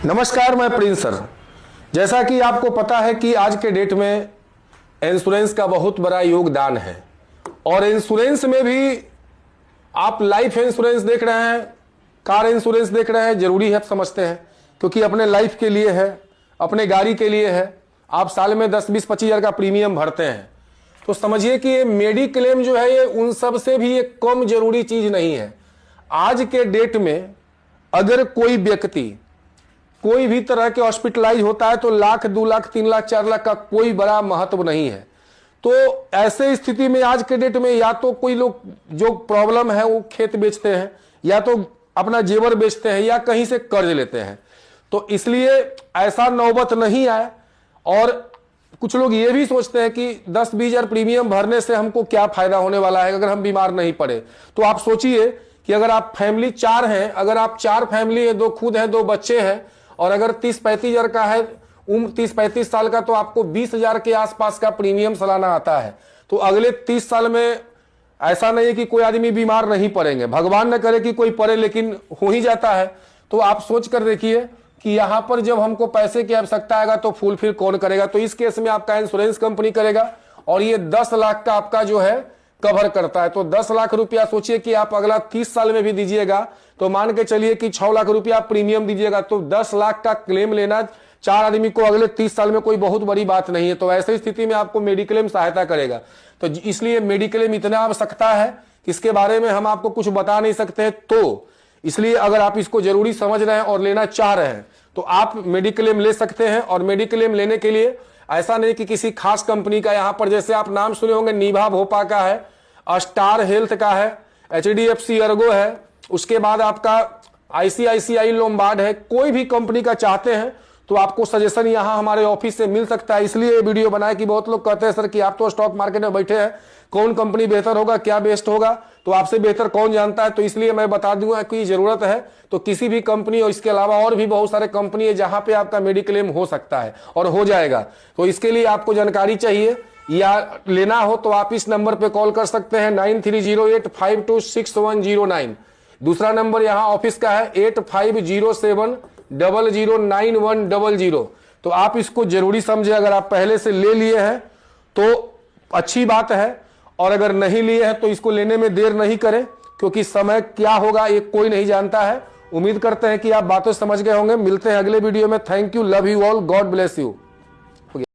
नमस्कार, मैं Prince sir. जैसा कि आपको पता है कि आज के डेट में इंश्योरेंस का बहुत बड़ा योगदान है और इंश्योरेंस में भी आप लाइफ इंश्योरेंस देख रहे हैं, कार इंश्योरेंस देख रहे हैं, जरूरी है समझते हैं, क्योंकि अपने लाइफ के लिए है, अपने गाड़ी के लिए है। आप साल में 10-20-25 हज़ार का प्रीमियम भरते हैं, तो समझिए कि ये मेडिक्लेम जो है ये उन सब से भी एक कम जरूरी चीज नहीं है। आज के डेट में अगर कोई व्यक्ति कोई भी तरह के हॉस्पिटलाइज होता है तो लाख, 2 लाख, 3 लाख, 4 लाख का कोई बड़ा महत्व नहीं है। तो ऐसे स्थिति में आज के डेट में या तो कोई लोग जो प्रॉब्लम है वो खेत बेचते हैं, या तो अपना जेवर बेचते हैं, या कहीं से कर्ज लेते हैं। तो इसलिए ऐसा नौबत नहीं आए। और कुछ लोग ये भी सोचते हैं कि 10-20 हज़ार प्रीमियम भरने से हमको क्या फायदा होने वाला है अगर हम बीमार नहीं पड़े। तो आप सोचिए कि अगर आप फैमिली 4 हैं, अगर आप 4 फैमिली है, 2 खुद हैं, 2 बच्चे हैं, और अगर 30-35 हज़ार का है, उम्र 30-35 साल का, तो आपको 20 हज़ार के आसपास का प्रीमियम सालाना आता है। तो अगले 30 साल में ऐसा नहीं है कि कोई आदमी बीमार नहीं पड़ेंगे, भगवान न करे कि कोई पड़े, लेकिन हो ही जाता है। तो आप सोच कर देखिए कि यहां पर जब हमको पैसे की आवश्यकता आएगा तो फुलफिल कौन करेगा। तो इस केस में आपका इंश्योरेंस कंपनी करेगा और ये 10 लाख का आपका जो है कवर करता है। तो 10 लाख रुपया सोचिए कि आप अगला 30 साल में भी दीजिएगा तो मान के चलिए कि 6 लाख रुपया प्रीमियम दीजिएगा, तो 10 लाख का क्लेम लेना 4 आदमी को अगले 30 साल में कोई बहुत बड़ी बात नहीं है। तो ऐसी स्थिति में आपको मेडिक्लेम सहायता करेगा। तो इसलिए मेडिक्लेम इतना आवश्यकता है कि इसके बारे में हम आपको कुछ बता नहीं सकते। तो इसलिए अगर आप इसको जरूरी समझ रहे हैं और लेना चाह रहे हैं तो आप मेडिक्लेम ले सकते हैं। और मेडिक्लेम लेने के लिए ऐसा नहीं कि किसी खास कंपनी का, यहां पर जैसे आप नाम सुने होंगे, नीभा भोपा का है, स्टार हेल्थ का है, HDFC अर्गो है, उसके बाद आपका ICICI लोम्बार्ड है। कोई भी कंपनी का चाहते हैं तो आपको सजेशन यहां हमारे ऑफिस से मिल सकता है। इसलिए ये वीडियो बनाया कि बहुत लोग कहते हैं सर कि आप तो स्टॉक मार्केट में बैठे हैं, कौन कंपनी बेहतर होगा, क्या बेस्ट होगा, तो आपसे बेहतर कौन जानता है। तो इसलिए मैं बता दूंगा कि जरूरत है तो किसी भी कंपनी, और इसके अलावा और भी बहुत सारे कंपनी है जहां पे आपका मेडिक्लेम हो सकता है और हो जाएगा। तो इसके लिए आपको जानकारी चाहिए या लेना हो तो आप इस नंबर पे कॉल कर सकते हैं 9308526109। दूसरा नंबर यहाँ ऑफिस का है 8507009100। तो आप इसको जरूरी समझे। अगर आप पहले से ले लिए हैं तो अच्छी बात है, और अगर नहीं लिए हैं तो इसको लेने में देर नहीं करें, क्योंकि समय क्या होगा ये कोई नहीं जानता है। उम्मीद करते हैं कि आप बातें समझ गए होंगे। मिलते हैं अगले वीडियो में। Thank you, love you all, God bless you.